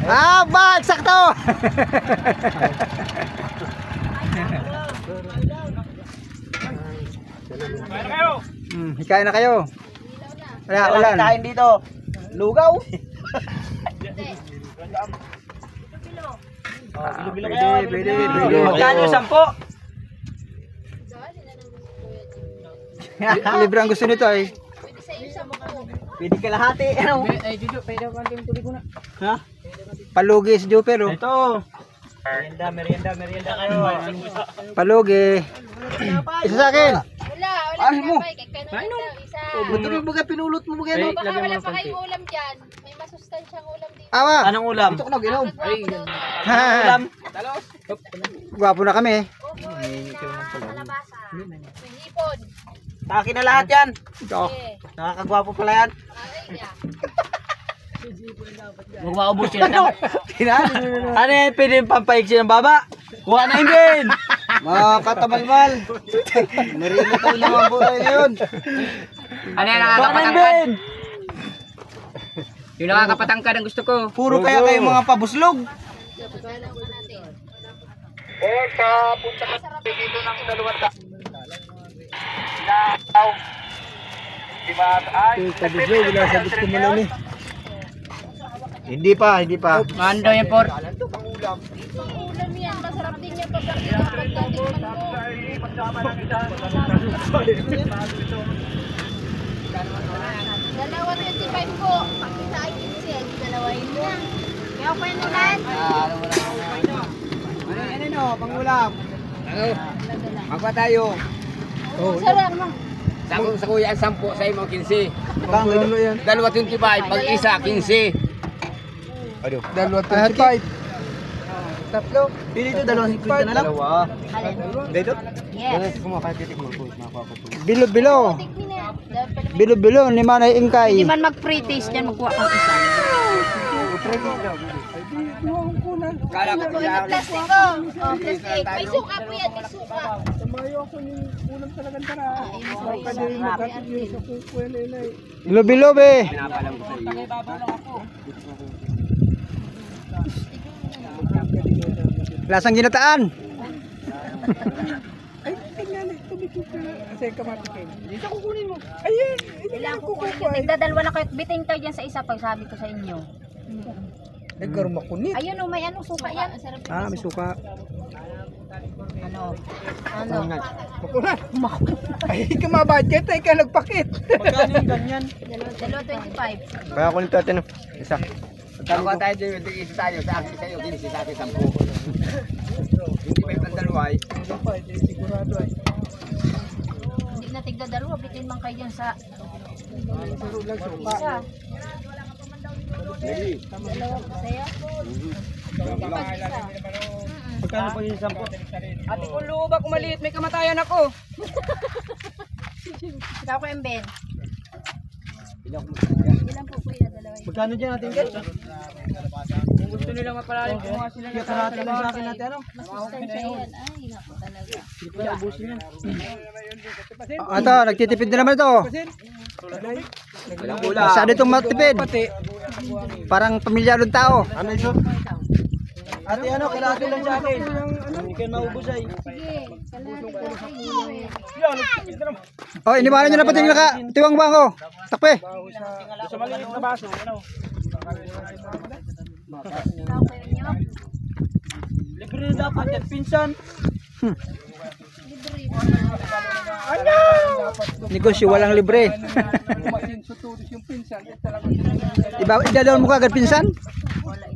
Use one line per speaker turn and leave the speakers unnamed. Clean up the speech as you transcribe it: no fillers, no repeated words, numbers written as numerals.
Ba, eksakto.
Kain na kayo.
Hikain na kayo. Wala, ulan.
Kain dito. Lugaw. Bilo-bilo kayo.
Pwede.
Magkano 10?
Libre ang gusto nito ay.
Pwede kalahati. Ano?
Ay, Judo, pwede ako ang tubig ko na.
Ha?
Palugi si Joper oh.
Ito. Merienda kayo.
Palugi. Isa sa akin.
Wala
Ano mo?
Ano? Isa.
Buti mo baga pinulot mo baga.
Baka wala pa kayong ulam dyan. May masustansyang ulam dito.
Awa.
Anong ulam?
Ito ko nag-inom.
Ulam.
Gwapo na kami.
Kalabasa. May hipon.
Sa akin na lahat yan.
Ito.
Nakakagwapo pala yan.
Ay,
Huwag maubos sila. Ano yan? Pwede yung pampaiksi ng baba? Kuha na Imbin!
Mga katabalmal. Merienda tayo naman buhay ngayon.
Ano yan,
Kuha na
nakakapatangkad?
Imbin!
Yung nakakapatangkad ang gusto ko.
Puro kaya kayo mga pabuslog.
Hindi pa.
Mando yan, por.
ulam yan. Masarap din yan pag pagdating mo. Dalawa 25 po. Pakita ay 15. Dalawa yun yan. Kaya ako yan ulan.
Ano, pangulam. Magpa tayo.
Sarap mo.
Sa kuya ang 10, sa imong 15.
Pangulam yan.
Dalawa 25, pag isa 15.
Dalawa 25. Tatlo.
Pili ito, 250 na lang.
Dito?
Yes.
Bilo.
Tikmin na yan. Dapat pala may
Bilo, ni Manay Ingkay.
Hindi man mag-pre-taste yan, magkuha kang isa.
Kala ko
Ito plastic ko. Oh, plastic. May suka po yan. May suka.
Bilo be. Lasang ginataan.
Kailangan ko nagdadalwa na kayo. Bitin kayo dyan sa isa pag sabi ko sa inyo.
Nagkaroon makunit.
Ayun o, may anong suka yan.
May suka.
Ano?
Ay, kumabudget ay ka nagpakit.
Magkano yung ganyan?
Dalawa 25.
Kaya ko nito atin. Isa.
Ako tayo din, isa tayo, sa akin sa'yo, 15, sa akin 10. Hindi may pandalawa eh.
Hindi na tigdadalwa. Bitin man kayo dyan sa isa. Dalawa pa sa'yo? Pag isa.
Magkano po yung 10?
Ate ko lubak, maliit, may kamatayan ako.
Ikaw ko yung Ben. Ilan po kuya? Dalawa yun.
Magkano dyan natin guys?
Kung gusto nila mapalalim, kumuha sila
Kaya kalahati lang sa akin natin ano?
Mas sustansya yan. Ay, naku talaga.
Hindi ko na ubusin yan.
Ito, nagtitipid na naman ito.
Walang ulam.
Masyado itong matipid. Parang pamilyarong tao.
Ano ito? Ate ano, kalahati lang sa akin. Hindi kayo maubos ay.
Sige. Kalahati ko kayo.
Oh, iniwanan nyo na pati yung tiwang bangko. Takpe.
Sa maliit na baso, ano?
Ikaw kayo nyo.
Libre na dapat yan, pinsan.
Libre.
Negosyo, walang libre. Idadawin mo ka agad pinsan?
Wala